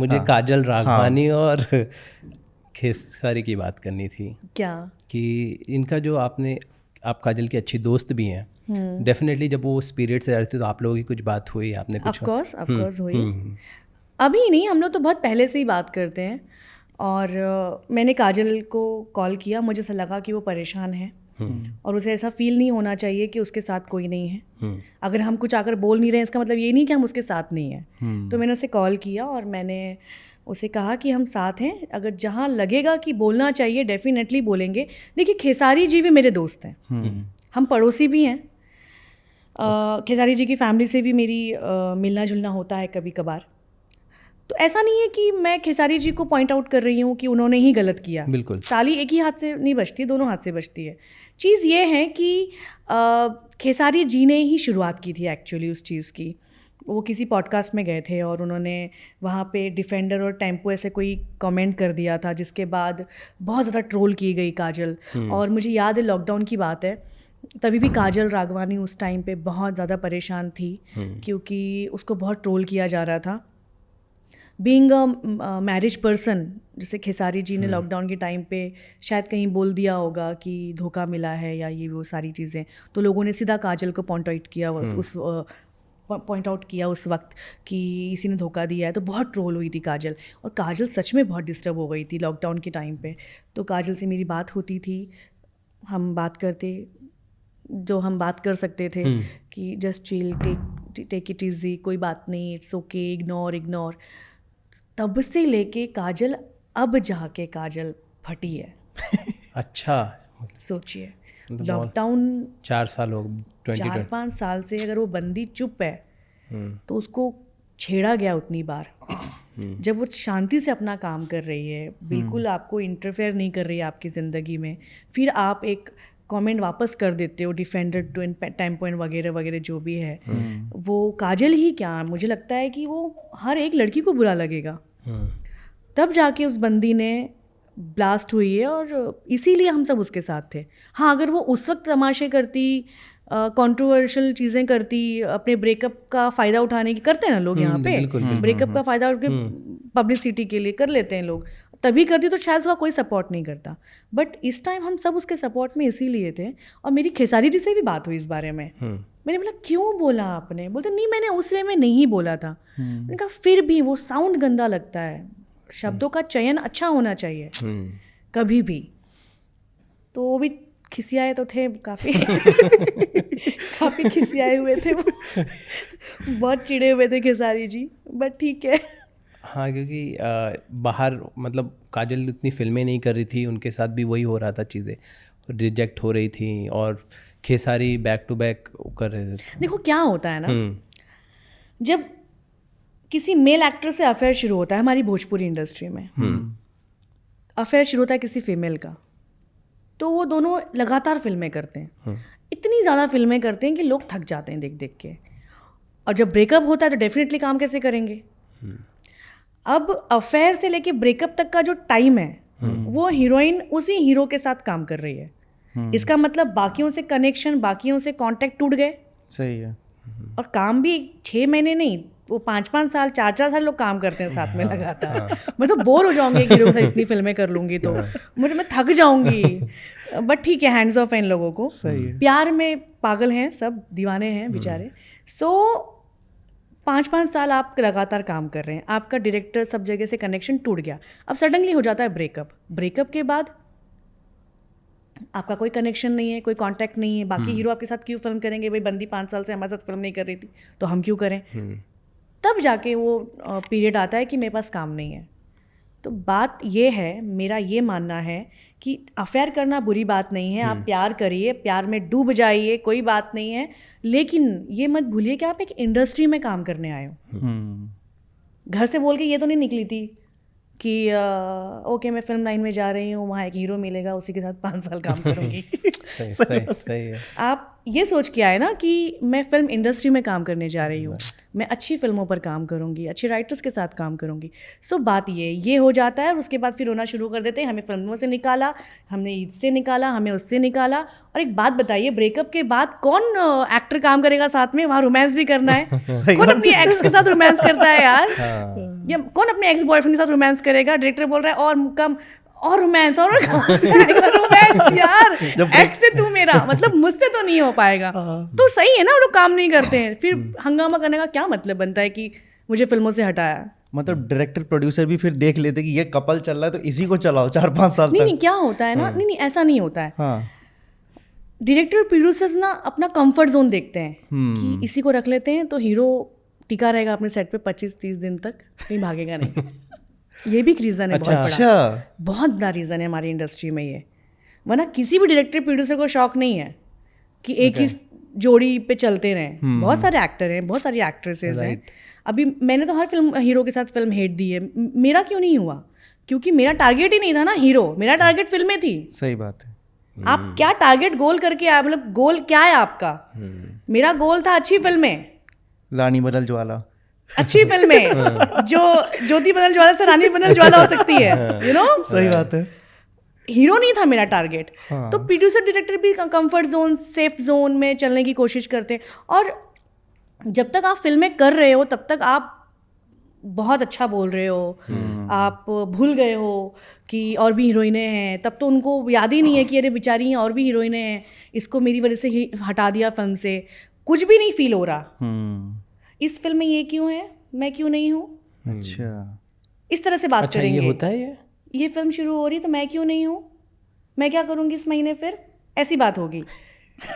मुझे हाँ, काजल राघवानी और खेसारी की बात करनी थी क्या? कि इनका जो आप काजल की अच्छी दोस्त भी हैं, डेफिनेटली जब वो स्पिरिट से रहे थे तो आप लोगों की कुछ बात हुई, आपने कुछ ऑफ कोर्स हुई। अभी नहीं, हम लोग तो बहुत पहले से ही बात करते हैं। और मैंने काजल को कॉल किया, मुझे ऐसा लगा कि वो परेशान है और उसे ऐसा फील नहीं होना चाहिए कि उसके साथ कोई नहीं है। अगर हम कुछ आकर बोल नहीं रहे हैं इसका मतलब ये नहीं कि हम उसके साथ नहीं हैं। तो मैंने उसे कॉल किया और मैंने उसे कहा कि हम साथ हैं, अगर जहाँ लगेगा कि बोलना चाहिए डेफिनेटली बोलेंगे। देखिए, खेसारी जी भी मेरे दोस्त हैं, हम पड़ोसी भी हैं। खेसारी जी की फैमिली से भी मेरी मिलना जुलना होता है कभी कभार। तो ऐसा नहीं है कि मैं खेसारी जी को पॉइंट आउट कर रही हूँ कि उन्होंने ही गलत किया। बिल्कुल, ताली एक ही हाथ से नहीं बजती, दोनों हाथ से बजती है। चीज़ ये है कि खेसारी जी ने ही शुरुआत की थी एक्चुअली उस चीज़ की। वो किसी पॉडकास्ट में गए थे और उन्होंने वहाँ पे डिफेंडर और टेम्पो ऐसे कोई कमेंट कर दिया था, जिसके बाद बहुत ज़्यादा ट्रोल की गई काजल। और मुझे याद है लॉकडाउन की बात है, तभी भी काजल राघवानी उस टाइम पे बहुत ज़्यादा परेशान थी क्योंकि उसको बहुत ट्रोल किया जा रहा था। बीइंग अ मैरिज पर्सन, जैसे खेसारी जी ने लॉकडाउन के टाइम पे शायद कहीं बोल दिया होगा कि धोखा मिला है या ये वो सारी चीज़ें, तो लोगों ने सीधा काजल को पॉइंट आउट किया उस वक्त कि इसी ने धोखा दिया है। तो बहुत ट्रोल हुई थी काजल, और काजल सच में बहुत डिस्टर्ब हो गई थी लॉकडाउन के टाइम पे। तो काजल से मेरी बात होती थी, हम बात करते जो हम बात कर सकते थे कि just chill, take it easy, कोई बात नहीं, इट्स ओके, इग्नोर। तब से लेके काजल अब जाके काजल फटी है। अच्छा, सोचिए, लॉकडाउन 4 साल हो गए, 4-5 साल से अगर वो बंदी चुप है तो उसको छेड़ा गया उतनी बार। जब वो शांति से अपना काम कर रही है, बिल्कुल आपको इंटरफेयर नहीं कर रही है आपकी ज़िंदगी में, फिर आप एक कमेंट वापस कर देते हो, डिफेंडर टेम्पो वगैरह वगैरह जो भी है। वो काजल ही क्या, मुझे लगता है कि वो हर एक लड़की को बुरा लगेगा। तब जाके उस बंदी ने ब्लास्ट हुई है और इसीलिए हम सब उसके साथ थे। हाँ, अगर वो उस वक्त तमाशे करती, कंट्रोवर्शियल चीज़ें करती, अपने ब्रेकअप का फ़ायदा उठाने की, करते हैं ना लोग यहाँ पे, ब्रेकअप का फ़ायदा उठ के पब्लिसिटी के लिए कर लेते हैं लोग, तभी करती तो शायद उसका कोई सपोर्ट नहीं करता। बट इस टाइम हम सब उसके सपोर्ट में इसीलिए थे। और मेरी खेसारी जी से भी बात हुई इस बारे में। मैंने बोला क्यों बोला आपने? बोलते नहीं, मैंने उस वे में नहीं बोला था। मैंने कहा फिर भी वो साउंड गंदा लगता है, शब्दों का चयन अच्छा होना चाहिए कभी भी। तो वो भी खिसियाए तो थे काफ़ी काफ़ी खिसियाए हुए थे वो बहुत चिड़े हुए थे खेसारी जी, बट ठीक है। हाँ, क्योंकि बाहर मतलब काजल उतनी फिल्में नहीं कर रही थी, उनके साथ भी वही हो रहा था, चीज़ें रिजेक्ट हो रही थी, और खेसारी बैक टू बैक कर रहे थे। देखो क्या होता है ना, जब किसी मेल एक्टर से अफेयर शुरू होता है हमारी भोजपुरी इंडस्ट्री में, अफेयर शुरू होता है किसी फीमेल का, तो वो दोनों लगातार फिल्में करते हैं, इतनी ज़्यादा फिल्में करते हैं कि लोग थक जाते हैं देख देख के। और जब ब्रेकअप होता है तो डेफिनेटली काम कैसे करेंगे। अब अफेयर से लेके ब्रेकअप तक का जो टाइम है, वो हीरोइन उसी हीरो के साथ काम कर रही है। इसका मतलब बाकियों से कनेक्शन, बाकियों से कांटेक्ट टूट गए। सही है। और काम भी 6 महीने नहीं, वो 5-5 साल, 4-4 साल लोग काम करते हैं साथ में लगातार। मैं तो बोर हो जाऊंगी एक हीरो के साथ इतनी फिल्में कर लूंगी तो मैं थक जाऊंगी। बट ठीक है, हैंड्स ऑफ है इन लोगों को, प्यार में पागल हैं सब, दीवाने हैं बेचारे। सो 5-5 साल आप लगातार काम कर रहे हैं, आपका डायरेक्टर सब जगह से कनेक्शन टूट गया। अब सडनली हो जाता है ब्रेकअप के बाद आपका कोई कनेक्शन नहीं है, कोई कांटेक्ट नहीं है, बाकी हीरो आपके साथ क्यों फिल्म करेंगे? भाई बंदी 5 साल से हमारे साथ फिल्म नहीं कर रही थी तो हम क्यों करें? तब जाके वो पीरियड आता है कि मेरे पास काम नहीं है। तो बात ये है, मेरा ये मानना है कि अफेयर करना बुरी बात नहीं है, आप प्यार करिए, प्यार में डूब जाइए, कोई बात नहीं है, लेकिन ये मत भूलिए कि आप एक इंडस्ट्री में काम करने आए हो। घर से बोल के ये तो नहीं निकली थी कि ओके मैं फिल्म लाइन में जा रही हूँ, वहाँ एक हीरो मिलेगा, उसी के साथ 5 साल काम करूँगी। सही है। आप ये सोच के आए ना कि मैं फिल्म इंडस्ट्री में काम करने जा रही हूँ, मैं अच्छी फिल्मों पर काम करूँगी, अच्छे राइटर्स के साथ काम करूँगी। सो बात ये हो जाता है और उसके बाद फिर रोना शुरू कर देते हैं, हमें फिल्मों से निकाला, हमने इससे निकाला, हमें उससे निकाला। और एक बात बताइए, ब्रेकअप के बाद कौन एक्टर काम करेगा साथ में? वहाँ रोमांस भी करना है। कौन अपनी एक्स के साथ रोमांस करता है यार? या कौन अपने एक्स बॉयफ्रेंड के साथ रोमांस करेगा? डायरेक्टर बोल रहा है और कम और रोमांस और रोमांस यार, एक्स से तू मेरा मतलब मुझसे तो नहीं हो पाएगा। तो सही है ना, वो लोग काम नहीं करते हैं, फिर हंगामा करने का क्या मतलब बनता है कि मुझे फिल्मों से हटाया? मतलब डायरेक्टर प्रोड्यूसर भी फिर देख लेते कि ये कपल चल रहा है तो इसी को चलाओ 4-5 साल तक। नहीं, क्या होता है ना, नहीं ऐसा नहीं होता है। डायरेक्टर प्रोड्यूसर्स ना अपना कंफर्ट जोन देखते हैं कि इसी को रख लेते हैं तो हीरो टिका रहेगा अपने सेट पे 25-30 दिन तक, कहीं भागेगा नहीं। ये भी एक रीज़न है, बहुत बड़ा रीज़न है हमारी इंडस्ट्री में ये। वरना किसी भी डायरेक्टर प्रोड्यूसर को शौक नहीं है कि एक ही जोड़ी पे चलते रहें। बहुत सारे एक्टर हैं, बहुत सारी एक्ट्रेसेस हैं। अभी मैंने तो हर फिल्म हीरो के साथ फिल्म हेट दी है, मेरा क्यों नहीं हुआ? क्योंकि मेरा टारगेट ही नहीं था ना हीरो, मेरा टारगेट फिल्में थी। सही बात है। आप क्या टारगेट गोल करके आए, मतलब गोल क्या है आपका? मेरा गोल था अच्छी फिल्में, रानी बदल ज्वाला, अच्छी फिल्में जो ज्योति बदल ज्वाला से रानी बदल ज्वाला हो सकती है, यू नो। सही बात है। हीरो नहीं था मेरा टारगेट। तो प्रोड्यूसर डायरेक्टर भी कंफर्ट जोन, सेफ जोन में चलने की कोशिश करते हैं। और जब तक आप फिल्में कर रहे हो तब तक आप बहुत अच्छा बोल रहे हो, आप भूल गए हो कि और भी हीरोइनें हैं, तब तो उनको याद ही नहीं है कि अरे बेचारी हैं और भी हीरोइनें हैं, इसको मेरी वजह से ही हटा दिया फिल्म से, कुछ भी नहीं फील हो रहा। इस फिल्म में ये क्यों है, मैं क्यों नहीं हूँ? अच्छा, इस तरह से बात करेंगे। ये होता है ये फिल्म शुरू हो रही है तो मैं क्यों नहीं हूँ, मैं क्या करूँगी इस महीने, फिर ऐसी बात होगी।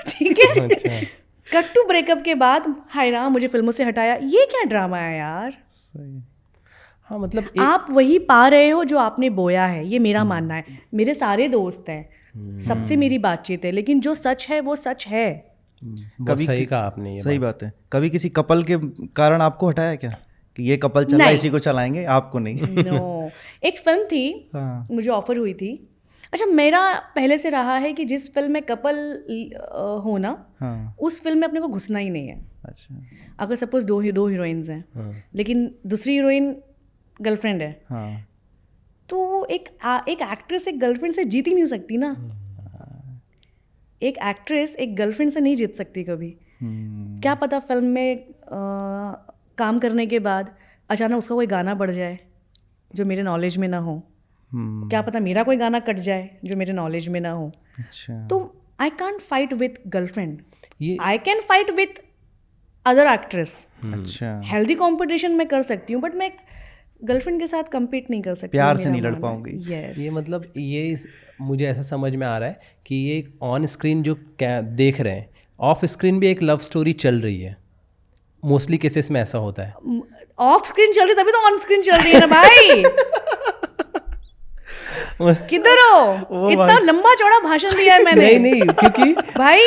ठीक है। कट टू ब्रेकअप के बाद हाय राम मुझे फिल्मों से हटाया, ये क्या ड्रामा है यार? हाँ, मतलब आप वही पा रहे हो जो आपने बोया है, ये मेरा मानना है। मेरे सारे दोस्त हैं, सबसे मेरी बातचीत है, लेकिन जो सच है वो सच है। कभी सही कहा आपने, ये सही बात है। कभी किसी कपल के कारण आपको हटाया क्या कि ये कपल चल रहा है इसी को चलाएंगे, आपको नहीं? नो, एक फिल्म थी, मुझे ऑफर हुई थी। अच्छा, मेरा पहले से रहा है कि जिस फिल्म में कपल हो ना, उस फिल्म में अपने को घुसना ही नहीं है। अच्छा, अगर सपोज दो हीरोइंस हैं, लेकिन दूसरी हीरोइन गर्लफ्रेंड है, तो एक एक्ट्रेस एक गर्लफ्रेंड से जीत ही नहीं सकती ना। एक एक्ट्रेस एक गर्लफ्रेंड से नहीं जीत सकती कभी। क्या पता फिल्म में काम करने के बाद अचानक उसका कोई गाना बढ़ जाए जो मेरे नॉलेज में ना हो, क्या पता मेरा कोई गाना कट जाए जो मेरे नॉलेज में ना हो। अच्छा, तो I can't fight with girlfriend, I can fight with other actress. अच्छा, हेल्दी कंपटीशन में कर सकती हूँ, बट मैं गर्लफ्रेंड के साथ compete नहीं कर सकती, प्यार से नहीं लड़ पाऊंगी। ये मतलब ये मुझे ऐसा समझ में आ रहा है कि ये ऑन स्क्रीन जो देख रहे हैं, ऑफ स्क्रीन भी एक लव स्टोरी चल रही है। मोस्टली केसेस में ऐसा होता है। ऑफ स्क्रीन चल रही तभी तो ऑन स्क्रीन चल रही है ना भाई। किधर हो? इतना लंबा चौड़ा भाषण दिया है मैंने। नहीं, क्योंकि भाई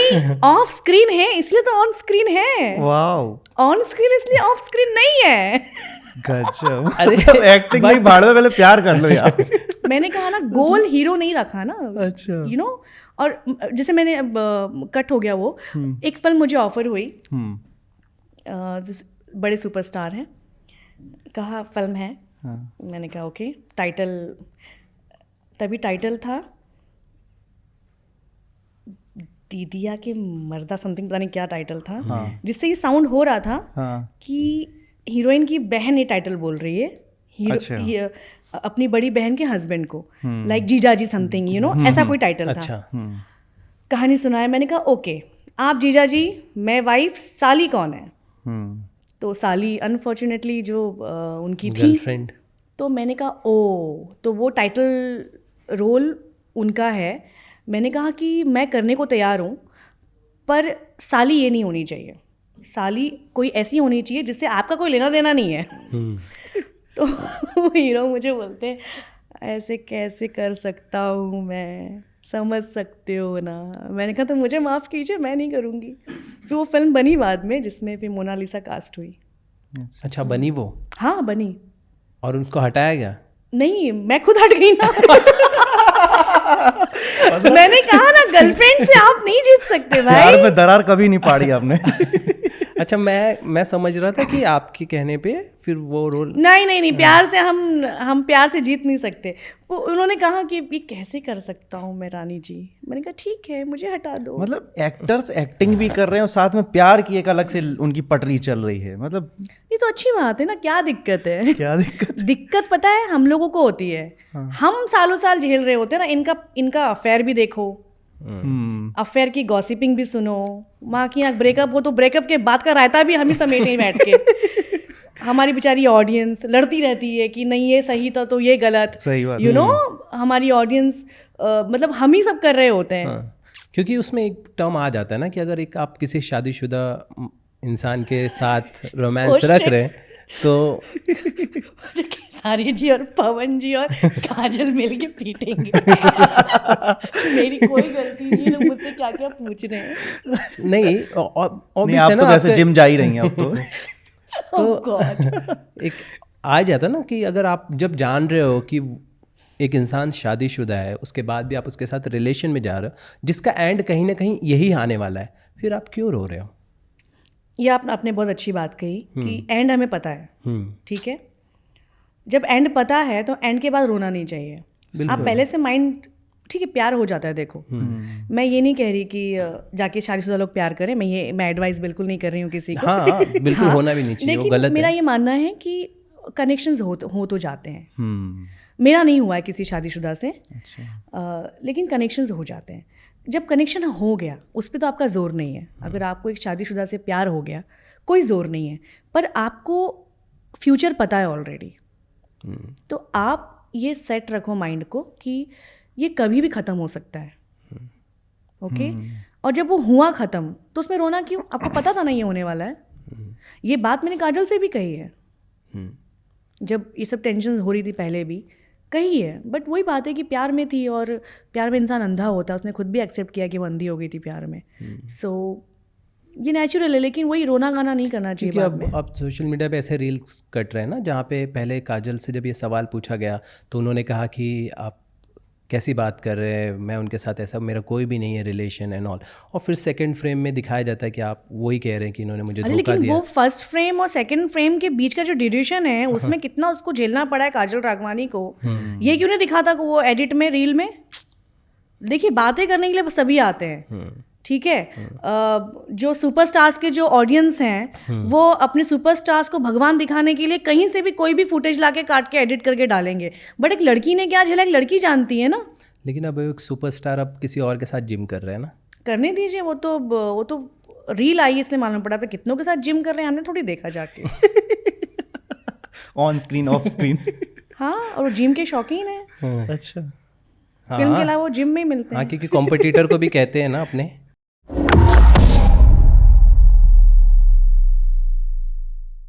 ऑफ स्क्रीन है इसलिए तो ऑन स्क्रीन है। वाओ, ऑन स्क्रीन इसलिए ऑफ स्क्रीन नहीं है। गजब। अरे एक्टिंग नहीं भाड़ में, पहले प्यार कर लो यार। मैंने कहा ना, गोल हीरो नहीं रखा ना। अच्छा, यू नो। और जैसे मैंने कट हो गया वो, एक फिल्म मुझे ऑफर हुई, बड़े सुपरस्टार हैं, कहा फिल्म है। मैंने कहा ओके, टाइटल तभी टाइटल था दीदिया के मर्दा समथिंग, पता नहीं क्या टाइटल था, जिससे ये साउंड हो रहा था कि हीरोइन की बहन ये टाइटल बोल रही है अपनी बड़ी बहन के हस्बैंड को, लाइक जीजाजी समथिंग, यू नो, ऐसा कोई टाइटल था। कहानी सुनाया, मैंने कहा ओके आप जीजाजी, मैं वाइफ, साली कौन है? तो साली अनफॉर्चुनेटली जो उनकी थी गर्लफ्रेंड। तो मैंने कहा ओ, तो वो टाइटल रोल उनका है। मैंने कहा कि मैं करने को तैयार हूँ, पर साली ये नहीं होनी चाहिए, साली कोई ऐसी होनी चाहिए जिससे आपका कोई लेना देना नहीं है। तो हीरो मुझे बोलते हैं ऐसे कैसे कर सकता हूँ मैं, समझ सकते हो ना। मैंने कहा तो मुझे माफ़ कीजिए, मैं नहीं करूँगी। फिर वो फिल्म बनी बाद में, जिसमें फिर मोनालिसा कास्ट हुई। अच्छा, बनी वो? हाँ बनी। और उनको हटाया गया? नहीं, मैं खुद हट गई ना। मैंने कहा ना, गर्लफ्रेंड से आप नहीं जीत सकते भाई। प्यार में दरार कभी नहीं पाड़ी आपने। अच्छा, मैं समझ रहा था कि आपके कहने पे फिर वो रोल नहीं, प्यार से हम प्यार से जीत नहीं सकते। वो उन्होंने कहा कि ये कैसे कर सकता हूँ मैं रानी जी। मैंने कहा ठीक है, मुझे हटा दो। मतलब एक्टर्स एक्टिंग भी कर रहे हैं और साथ में प्यार की एक अलग से उनकी पटरी चल रही है, मतलब ये तो अच्छी बात है ना, क्या दिक्कत है? क्या दिक्कत? दिक्कत पता है हम लोगों को होती है। हम सालों साल झेल रहे होते हैं ना। इनका अफेयर भी देखो, अफेयर की गॉसिपिंग भी सुनो, माँ की आँख ब्रेकअप हो तो ब्रेकअप के बाद का रायता भी हम ही समेटे बैठ के। हमारी बेचारी ऑडियंस लड़ती रहती है कि नहीं ये सही था तो ये गलत, सही बात, यू नो हमारी ऑडियंस मतलब हम ही सब कर रहे होते हैं। क्योंकि उसमें एक टर्म आ जाता है ना कि अगर एक आप किसी शादीशुदा इंसान के साथ रोमांस रख रहे हैं तो खेसारी जी और पवन जी और काजल मिल के पीटेंगे। मेरी कोई गलती नहीं है, लोग मुझसे क्या क्या पूछ रहे हैं। नहीं, आप तो वैसे जिम जा ही रही हैं अब तो। एक आ जाता ना कि अगर आप जब जान रहे हो कि एक इंसान शादीशुदा है, उसके बाद भी आप उसके साथ रिलेशन में जा रहे हो जिसका एंड कहीं ना कहीं यही आने वाला है, फिर आप क्यों रो रहे हो? ये आपने बहुत अच्छी बात कही कि एंड हमें पता है, ठीक है। जब एंड पता है तो एंड के बाद रोना नहीं चाहिए। आप पहले से माइंड, ठीक है, प्यार हो जाता है। देखो मैं ये नहीं कह रही कि जाके शादीशुदा लोग प्यार करें, मैं एडवाइस बिल्कुल नहीं कर रही हूँ किसी को। हाँ, बिल्कुल होना भी नहीं चाहिए, वो गलत है। मेरा ये मानना है कि कनेक्शंस हो तो जाते हैं। मेरा नहीं हुआ है किसी शादीशुदा से, लेकिन कनेक्शंस हो जाते हैं। जब कनेक्शन हो गया उस पर तो आपका जोर नहीं है। अगर आपको एक शादीशुदा से प्यार हो गया, कोई जोर नहीं है, पर आपको फ्यूचर पता है ऑलरेडी, तो आप ये सेट रखो माइंड को कि ये कभी भी ख़त्म हो सकता है, ओके। और जब वो हुआ ख़त्म तो उसमें रोना क्यों? आपको पता था ना ये होने वाला है। ये बात मैंने काजल से भी कही है, जब ये सब टेंशन हो रही थी पहले भी कही है। बट वही बात है कि प्यार में थी, और प्यार में इंसान अंधा होता है। उसने खुद भी एक्सेप्ट किया कि वो अंधी हो गई थी प्यार में। सो ये नेचुरल है, लेकिन वही रोना गाना नहीं करना चाहिए। क्योंकि अब सोशल मीडिया पे ऐसे रील्स कट रहे हैं ना, जहाँ पे पहले काजल से जब ये सवाल पूछा गया तो उन्होंने कहा कि आप कैसी बात कर रहे हैं, मैं उनके साथ ऐसा, मेरा कोई भी नहीं है रिलेशन एंड ऑल। और फिर सेकंड फ्रेम में दिखाया जाता है कि आप वही कह रहे हैं कि इन्होंने मुझे धोखा दिया। लेकिन वो फर्स्ट फ्रेम और सेकंड फ्रेम के बीच का जो ड्यूरेशन है उसमें कितना उसको झेलना पड़ा है काजल राघवानी को। ये क्यों नहीं दिखाता कि वो एडिट में, रील में? देखिए, बातें करने के लिए सभी आते हैं, ठीक है। जो सुपरस्टार्स के जो ऑडियंस हैं वो अपने सुपरस्टार्स को भगवान दिखाने के लिए कहीं से भी कोई भी फुटेज लाके काट के एडिट करके डालेंगे। बट एक लड़की ने क्या झेला, एक लड़की जानती है ना। लेकिन अब एक सुपरस्टार अब किसी और के साथ जिम कर रहे हैं ना, करने दीजिए। वो तो रील आई इसलिए मालूम पड़ा, पे कितनों के साथ जिम कर रहे हैं हमने थोड़ी देखा जाके। On screen of screen. हाँ, और वो जिम के शौकीन है। अच्छा, फिल्म के अलावा वो जिम में ही मिलते हैं। हाँ, क्योंकि कॉम्पिटिटर को भी कहते हैं ना अपने